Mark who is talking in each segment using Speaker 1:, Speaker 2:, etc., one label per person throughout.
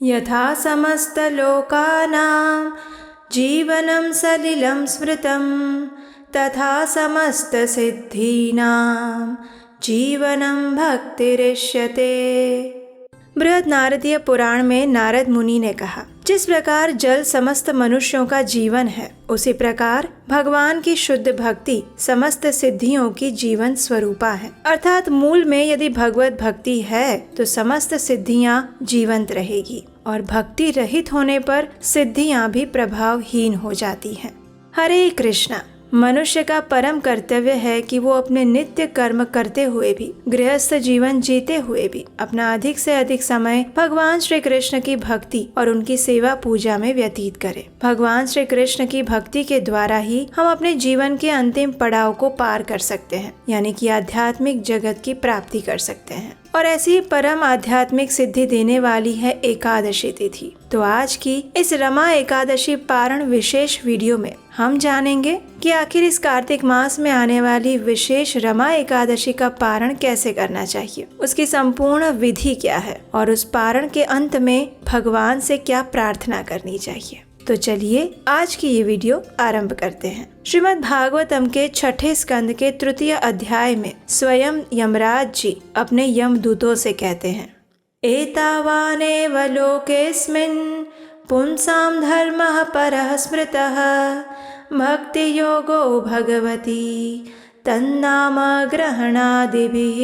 Speaker 1: यथा समस्तलोकानां जीवनं सलिलं स्मृतं तथा समस्तसिद्धीनां जीवनं भक्तिरिष्यते। बृहद नारदीय पुराण में नारद मुनि ने कहा, जिस प्रकार जल समस्त मनुष्यों का जीवन है, उसी प्रकार भगवान की शुद्ध भक्ति समस्त सिद्धियों की जीवन स्वरूपा है। अर्थात मूल में यदि भगवत भक्ति है तो समस्त सिद्धियां जीवंत रहेगी और भक्ति रहित होने पर सिद्धियां भी प्रभावहीन हो जाती हैं। हरे कृष्णा। मनुष्य का परम कर्तव्य है कि वो अपने नित्य कर्म करते हुए भी, गृहस्थ जीवन जीते हुए भी अपना अधिक से अधिक समय भगवान श्री कृष्ण की भक्ति और उनकी सेवा पूजा में व्यतीत करे। भगवान श्री कृष्ण की भक्ति के द्वारा ही हम अपने जीवन के अंतिम पड़ाव को पार कर सकते हैं, यानी कि आध्यात्मिक जगत की प्राप्ति कर सकते हैं। और ऐसी परम आध्यात्मिक सिद्धि देने वाली है एकादशी तिथि। तो आज की इस रमा एकादशी पारण विशेष वीडियो में हम जानेंगे कि आखिर इस कार्तिक मास में आने वाली विशेष रमा एकादशी का पारण कैसे करना चाहिए, उसकी संपूर्ण विधि क्या है और उस पारण के अंत में भगवान से क्या प्रार्थना करनी चाहिए। तो चलिए आज की ये वीडियो आरंभ करते हैं। श्रीमद् भागवतम के 6ठे स्कंद के 3य अध्याय में स्वयं यमराज जी अपने यमदूतों से कहते हैं, एतावानेव लोकेस्मिन् पुंसां धर्मः परः स्मृतः भक्ति योगो भगवती तन्नाम ग्रहणादिभिः।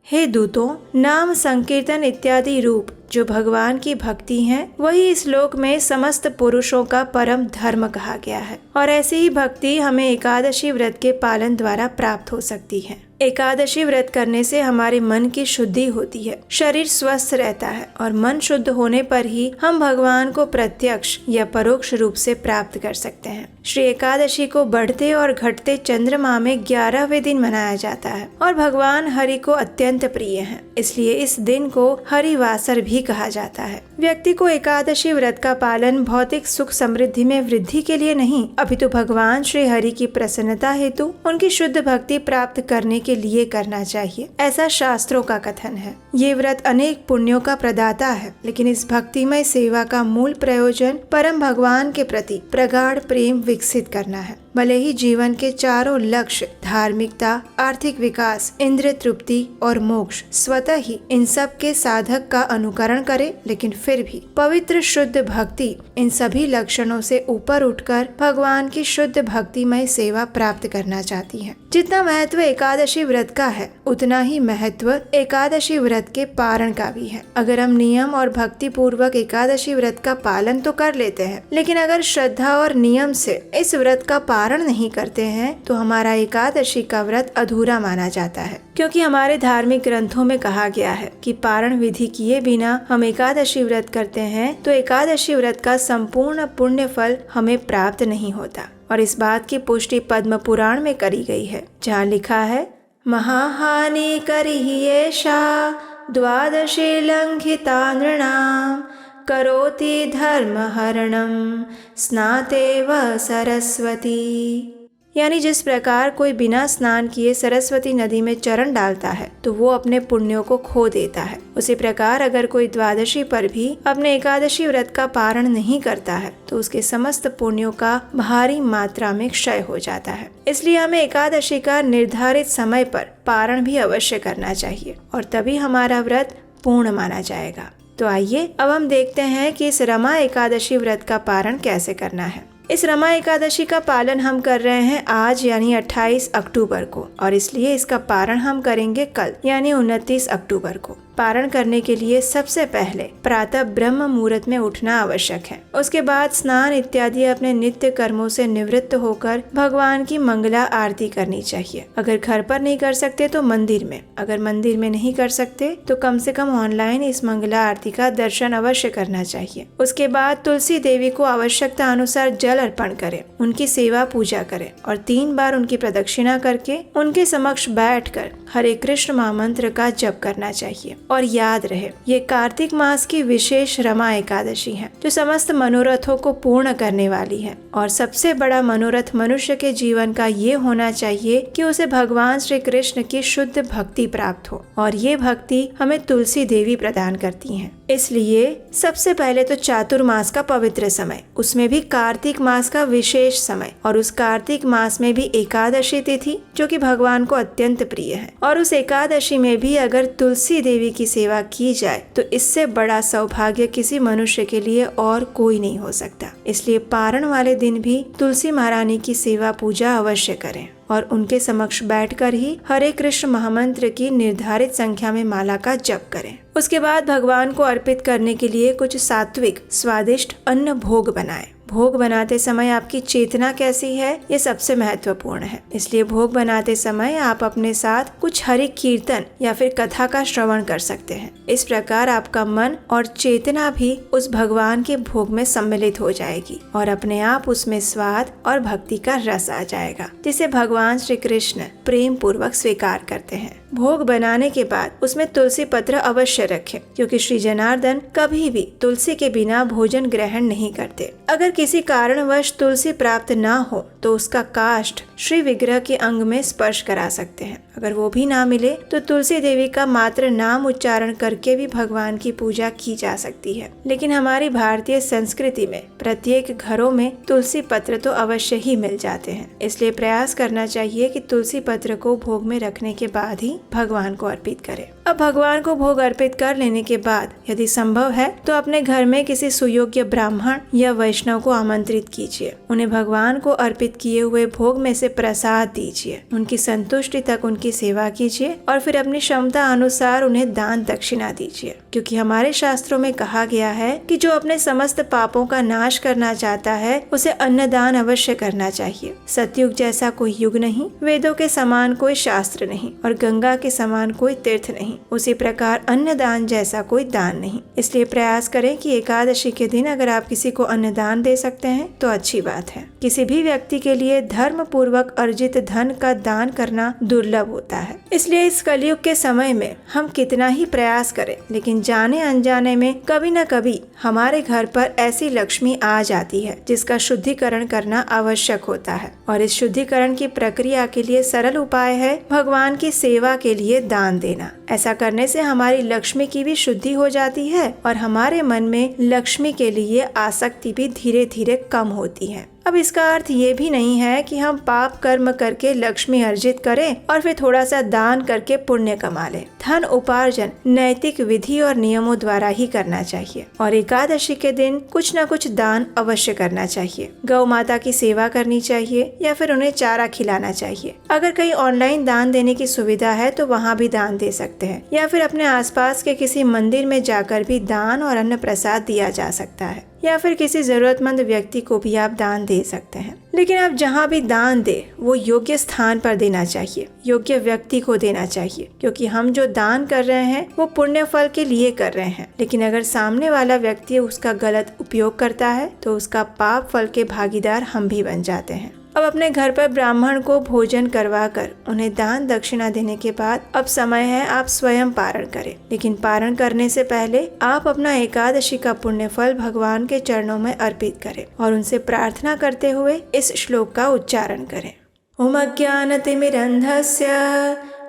Speaker 1: हे दूतों, नाम संकीर्तन इत्यादि रूप जो भगवान की भक्ति है, वही इस लोक में समस्त पुरुषों का परम धर्म कहा गया है और ऐसी ही भक्ति हमें एकादशी व्रत के पालन द्वारा प्राप्त हो सकती है। एकादशी व्रत करने से हमारे मन की शुद्धि होती है, शरीर स्वस्थ रहता है और मन शुद्ध होने पर ही हम भगवान को प्रत्यक्ष या परोक्ष रूप से प्राप्त कर सकते हैं। श्री एकादशी को बढ़ते और घटते चंद्रमा में 11वें दिन मनाया जाता है और भगवान हरि को अत्यंत प्रिय है, इसलिए इस दिन को हरिवासर भी कहा जाता है। व्यक्ति को एकादशी व्रत का पालन भौतिक सुख समृद्धि में वृद्धि के लिए नहीं, अपितु भगवान श्री हरि की प्रसन्नता हेतु उनकी शुद्ध भक्ति प्राप्त करने के लिए करना चाहिए, ऐसा शास्त्रों का कथन है। ये व्रत अनेक पुण्यों का प्रदाता है, लेकिन इस भक्तिमय सेवा का मूल प्रयोजन परम भगवान के प्रति प्रगाढ़ प्रेम विकसित करना है। भले ही जीवन के चारों लक्ष्य धार्मिकता, आर्थिक विकास, इंद्रिय तृप्ति और मोक्ष स्वतः ही इन सब के साधक का अनुकरण करे, लेकिन फिर भी पवित्र शुद्ध भक्ति इन सभी लक्षणों से ऊपर उठकर भगवान की शुद्ध भक्तिमय सेवा प्राप्त करना चाहती है। जितना महत्व एकादशी व्रत का है, उतना ही महत्व एकादशी व्रत के पारण का भी है। अगर हम नियम और भक्ति पूर्वक एकादशी व्रत का पालन तो कर लेते हैं, लेकिन अगर श्रद्धा और नियम से इस व्रत का पारण नहीं करते हैं तो हमारा एकादशी का व्रत अधूरा माना जाता है, क्योंकि हमारे धार्मिक ग्रंथों में कहा गया है कि पारण विधि किए बिना हम एकादशी व्रत करते हैं तो एकादशी व्रत का संपूर्ण पुण्य फल हमें प्राप्त नहीं होता। और इस बात की पुष्टि पद्म पुराण में करी गई है, जहाँ लिखा है, महाहानि करिहि एषा द्वादशे लंघिता नृणां करोति धर्म हरणम स्नातेव सरस्वती। यानी जिस प्रकार कोई बिना स्नान किए सरस्वती नदी में चरण डालता है तो वो अपने पुण्यों को खो देता है, उसी प्रकार अगर कोई द्वादशी पर भी अपने एकादशी व्रत का पारण नहीं करता है तो उसके समस्त पुण्यों का भारी मात्रा में क्षय हो जाता है। इसलिए हमें एकादशी का निर्धारित समय पर पारण भी अवश्य करना चाहिए और तभी हमारा व्रत पूर्ण माना जाएगा। तो आइए अब हम देखते हैं कि इस रमा एकादशी व्रत का पारण कैसे करना है। इस रमा एकादशी का पालन हम कर रहे हैं आज यानी 28 अक्टूबर को, और इसलिए इसका पारण हम करेंगे कल यानी 29 अक्टूबर को। पारण करने के लिए सबसे पहले प्रातः ब्रह्म मुहूर्त में उठना आवश्यक है। उसके बाद स्नान इत्यादि अपने नित्य कर्मों से निवृत्त होकर भगवान की मंगला आरती करनी चाहिए। अगर घर पर नहीं कर सकते तो मंदिर में, अगर मंदिर में नहीं कर सकते तो कम से कम ऑनलाइन इस मंगला आरती का दर्शन अवश्य करना चाहिए। उसके बाद तुलसी देवी को आवश्यकता अनुसार जल अर्पण करें, उनकी सेवा पूजा करें और 3 बार उनकी प्रदक्षिणा करके उनके समक्ष बैठकर हरे कृष्ण महामंत्र का जप करना चाहिए। और याद रहे, ये कार्तिक मास की विशेष रमा एकादशी है जो समस्त मनोरथों को पूर्ण करने वाली है। और सबसे बड़ा मनोरथ मनुष्य के जीवन का ये होना चाहिए कि उसे भगवान श्री कृष्ण की शुद्ध भक्ति प्राप्त हो, और ये भक्ति हमें तुलसी देवी प्रदान करती हैं। इसलिए सबसे पहले तो चातुर्मास का पवित्र समय, उसमें भी कार्तिक मास का विशेष समय, और उस कार्तिक मास में भी एकादशी तिथि जो कि भगवान को अत्यंत प्रिय है। और उस एकादशी में भी अगर तुलसी देवी की सेवा की जाए तो इससे बड़ा सौभाग्य किसी मनुष्य के लिए और कोई नहीं हो सकता। इसलिए पारण वाले दिन भी तुलसी महारानी की सेवा पूजा अवश्य करें और उनके समक्ष बैठकर ही हरे कृष्ण महामंत्र की निर्धारित संख्या में माला का जप करें। उसके बाद भगवान को अर्पित करने के लिए कुछ सात्विक स्वादिष्ट अन्न भोग बनाएं। भोग बनाते समय आपकी चेतना कैसी है ये सबसे महत्वपूर्ण है। इसलिए भोग बनाते समय आप अपने साथ कुछ हरि कीर्तन या फिर कथा का श्रवण कर सकते हैं। इस प्रकार आपका मन और चेतना भी उस भगवान के भोग में सम्मिलित हो जाएगी और अपने आप उसमें स्वाद और भक्ति का रस आ जाएगा, जिसे भगवान श्री कृष्ण प्रेम पूर्वक स्वीकार करते हैं। भोग बनाने के बाद उसमें तुलसी पत्र अवश्य रखें, क्योंकि श्री जनार्दन कभी भी तुलसी के बिना भोजन ग्रहण नहीं करते। अगर किसी कारणवश तुलसी प्राप्त ना हो तो उसका काष्ठ श्री विग्रह के अंग में स्पर्श करा सकते हैं। अगर वो भी ना मिले तो तुलसी देवी का मात्र नाम उच्चारण करके भी भगवान की पूजा की जा सकती है। लेकिन हमारी भारतीय संस्कृति में प्रत्येक घरों में तुलसी पत्र तो अवश्य ही मिल जाते हैं। इसलिए प्रयास करना चाहिए कि तुलसी पत्र को भोग में रखने के बाद ही भगवान को अर्पित करें। अब भगवान को भोग अर्पित कर लेने के बाद यदि संभव है तो अपने घर में किसी सुयोग्य ब्राह्मण या वैष्णव को आमंत्रित कीजिए। उन्हें भगवान को अर्पित किए हुए भोग में से प्रसाद दीजिए, उनकी संतुष्टि तक उनकी सेवा कीजिए और फिर अपनी क्षमता अनुसार उन्हें दान दक्षिणा दीजिए। क्योंकि हमारे शास्त्रों में कहा गया है कि जो अपने समस्त पापों का नाश करना चाहता है उसे अन्नदान अवश्य करना चाहिए। सतयुग जैसा कोई युग नहीं, वेदों के समान कोई शास्त्र नहीं और गंगा के समान कोई तीर्थ नहीं, उसी प्रकार अन्नदान जैसा कोई दान नहीं। इसलिए प्रयास करें कि एकादशी के दिन अगर आप किसी को अन्नदान दे सकते हैं तो अच्छी बात है। किसी भी व्यक्ति के लिए धर्म पूर्वक अर्जित धन का दान करना दुर्लभ होता है। इसलिए इस कलयुग के समय में हम कितना ही प्रयास करें, लेकिन जाने अनजाने में कभी न कभी हमारे घर पर ऐसी लक्ष्मी आ जाती है जिसका शुद्धिकरण करना आवश्यक होता है। और इस शुद्धिकरण की प्रक्रिया के लिए सरल उपाय है भगवान की सेवा के लिए दान देना। ऐसा करने से हमारी लक्ष्मी की भी शुद्धि हो जाती है और हमारे मन में लक्ष्मी के लिए आसक्ति भी धीरे धीरे कम होती है। अब इसका अर्थ ये भी नहीं है कि हम पाप कर्म करके लक्ष्मी अर्जित करें और फिर थोड़ा सा दान करके पुण्य कमा लें। धन उपार्जन नैतिक विधि और नियमों द्वारा ही करना चाहिए और एकादशी के दिन कुछ न कुछ दान अवश्य करना चाहिए। गौ माता की सेवा करनी चाहिए या फिर उन्हें चारा खिलाना चाहिए। अगर कहीं ऑनलाइन दान देने की सुविधा है तो वहाँ भी दान दे सकते हैं या फिर अपने आसपास के किसी मंदिर में जाकर भी दान और अन्न प्रसाद दिया जा सकता है या फिर किसी जरूरतमंद व्यक्ति को भी आप दान दे सकते हैं। लेकिन आप जहाँ भी दान दे वो योग्य स्थान पर देना चाहिए, योग्य व्यक्ति को देना चाहिए, क्योंकि हम जो दान कर रहे हैं वो पुण्य फल के लिए कर रहे हैं। लेकिन अगर सामने वाला व्यक्ति उसका गलत उपयोग करता है तो उसका पाप फल के भागीदार हम भी बन जाते हैं। अब अपने घर पर ब्राह्मण को भोजन करवाकर उन्हें दान दक्षिणा देने के बाद अब समय है आप स्वयं पारण करें। लेकिन पारण करने से पहले आप अपना एकादशी का पुण्य फल भगवान के चरणों में अर्पित करें और उनसे प्रार्थना करते हुए इस श्लोक का उच्चारण करें। ओम अज्ञानतिमिरन्धस्य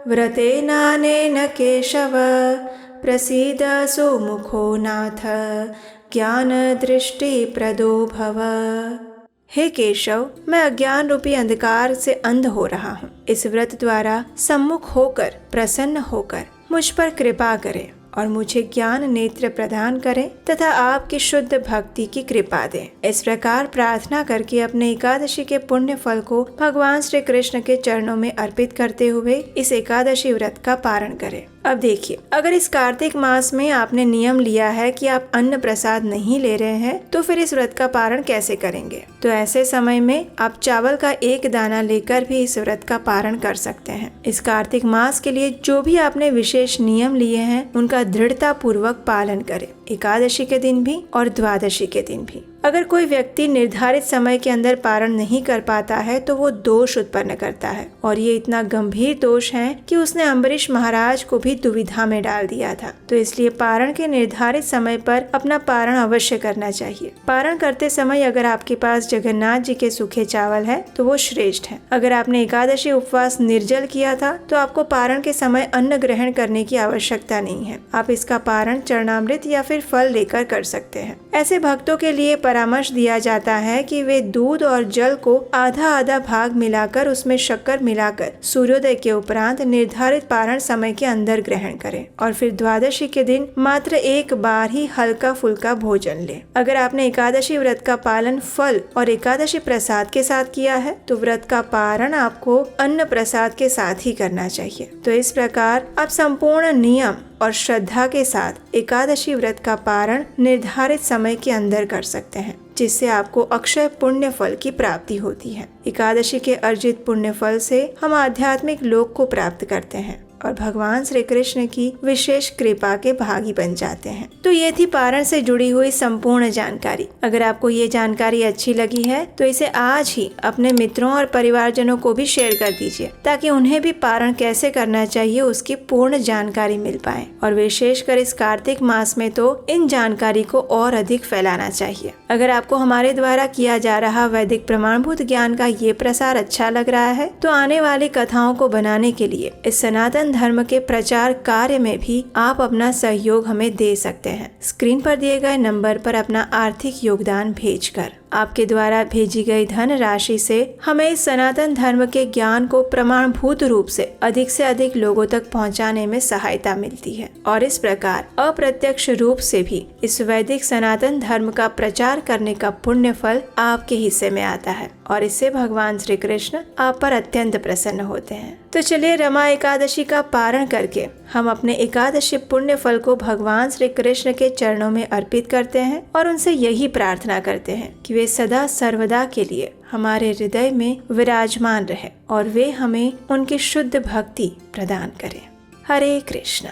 Speaker 1: व्रतेनानेन केशव प्रसीद सुमुखो नाथ ज्ञान दृष्टि प्रदो भव। हे केशव, मैं अज्ञान रूपी अंधकार से अंध हो रहा हूँ। इस व्रत द्वारा सम्मुख होकर प्रसन्न होकर मुझ पर कृपा करें और मुझे ज्ञान नेत्र प्रदान करें तथा आपकी शुद्ध भक्ति की कृपा दें। इस प्रकार प्रार्थना करके अपने एकादशी के पुण्य फल को भगवान श्री कृष्ण के चरणों में अर्पित करते हुए इस एकादशी व्रत का पारण करें। अब देखिए, अगर इस कार्तिक मास में आपने नियम लिया है कि आप अन्न प्रसाद नहीं ले रहे हैं तो फिर इस व्रत का पारण कैसे करेंगे? तो ऐसे समय में आप चावल का एक दाना लेकर भी इस व्रत का पारण कर सकते हैं। इस कार्तिक मास के लिए जो भी आपने विशेष नियम लिए हैं उनका दृढ़ता पूर्वक पालन करें, एकादशी के दिन भी और द्वादशी के दिन भी। अगर कोई व्यक्ति निर्धारित समय के अंदर पारण नहीं कर पाता है तो वो दोष उत्पन्न करता है और ये इतना गंभीर दोष है कि उसने अम्बरीश महाराज को भी दुविधा में डाल दिया था। तो इसलिए पारण के निर्धारित समय पर अपना पारण अवश्य करना चाहिए। पारण करते समय अगर आपके पास जगन्नाथ जी के सूखे चावल है तो वो श्रेष्ठ है। अगर आपने एकादशी उपवास निर्जल किया था तो आपको पारण के समय अन्न ग्रहण करने की आवश्यकता नहीं है। आप इसका पारण चरणामृत या फिर फल लेकर कर सकते हैं। ऐसे भक्तों के लिए परामर्श दिया जाता है कि वे दूध और जल को आधा आधा भाग मिलाकर उसमें शक्कर मिलाकर सूर्योदय के उपरांत निर्धारित पारण समय के अंदर ग्रहण करें और फिर द्वादशी के दिन मात्र एक बार ही हल्का फुल्का भोजन ले। अगर आपने एकादशी व्रत का पालन फल और एकादशी प्रसाद के साथ किया है तो व्रत का पारण आपको अन्न प्रसाद के साथ ही करना चाहिए। तो इस प्रकार आप संपूर्ण नियम और श्रद्धा के साथ एकादशी व्रत का पारण निर्धारित समय के अंदर कर सकते हैं, जिससे आपको अक्षय पुण्य फल की प्राप्ति होती है। एकादशी के अर्जित पुण्य फल से हम आध्यात्मिक लोक को प्राप्त करते हैं और भगवान श्री कृष्ण की विशेष कृपा के भागी बन जाते हैं। तो ये थी पारण से जुड़ी हुई संपूर्ण जानकारी। अगर आपको ये जानकारी अच्छी लगी है तो इसे आज ही अपने मित्रों और परिवारजनों को भी शेयर कर दीजिए, ताकि उन्हें भी पारण कैसे करना चाहिए उसकी पूर्ण जानकारी मिल पाए। और विशेषकर इस कार्तिक मास में तो इन जानकारी को और अधिक फैलाना चाहिए। अगर आपको हमारे द्वारा किया जा रहा वैदिक प्रमाणभूत ज्ञान का ये प्रसार अच्छा लग रहा है तो आने वाली कथाओं को बनाने के लिए इस सनातन धर्म के प्रचार कार्य में भी आप अपना सहयोग हमें दे सकते हैं। स्क्रीन पर दिए गए नंबर पर अपना आर्थिक योगदान भेजकर आपके द्वारा भेजी गई धन राशि से हमें इस सनातन धर्म के ज्ञान को प्रमाणभूत रूप से अधिक लोगों तक पहुंचाने में सहायता मिलती है और इस प्रकार अप्रत्यक्ष रूप से भी इस वैदिक सनातन धर्म का प्रचार करने का पुण्य फल आपके हिस्से में आता है और इससे भगवान श्री कृष्ण आप पर अत्यंत प्रसन्न होते हैं। तो चलिए रमा एकादशी का पारण करके हम अपने एकादशी पुण्य फल को भगवान श्री कृष्ण के चरणों में अर्पित करते हैं और उनसे यही प्रार्थना करते हैं कि वे सदा सर्वदा के लिए हमारे हृदय में विराजमान रहे और वे हमें उनकी शुद्ध भक्ति प्रदान करें। हरे कृष्णा।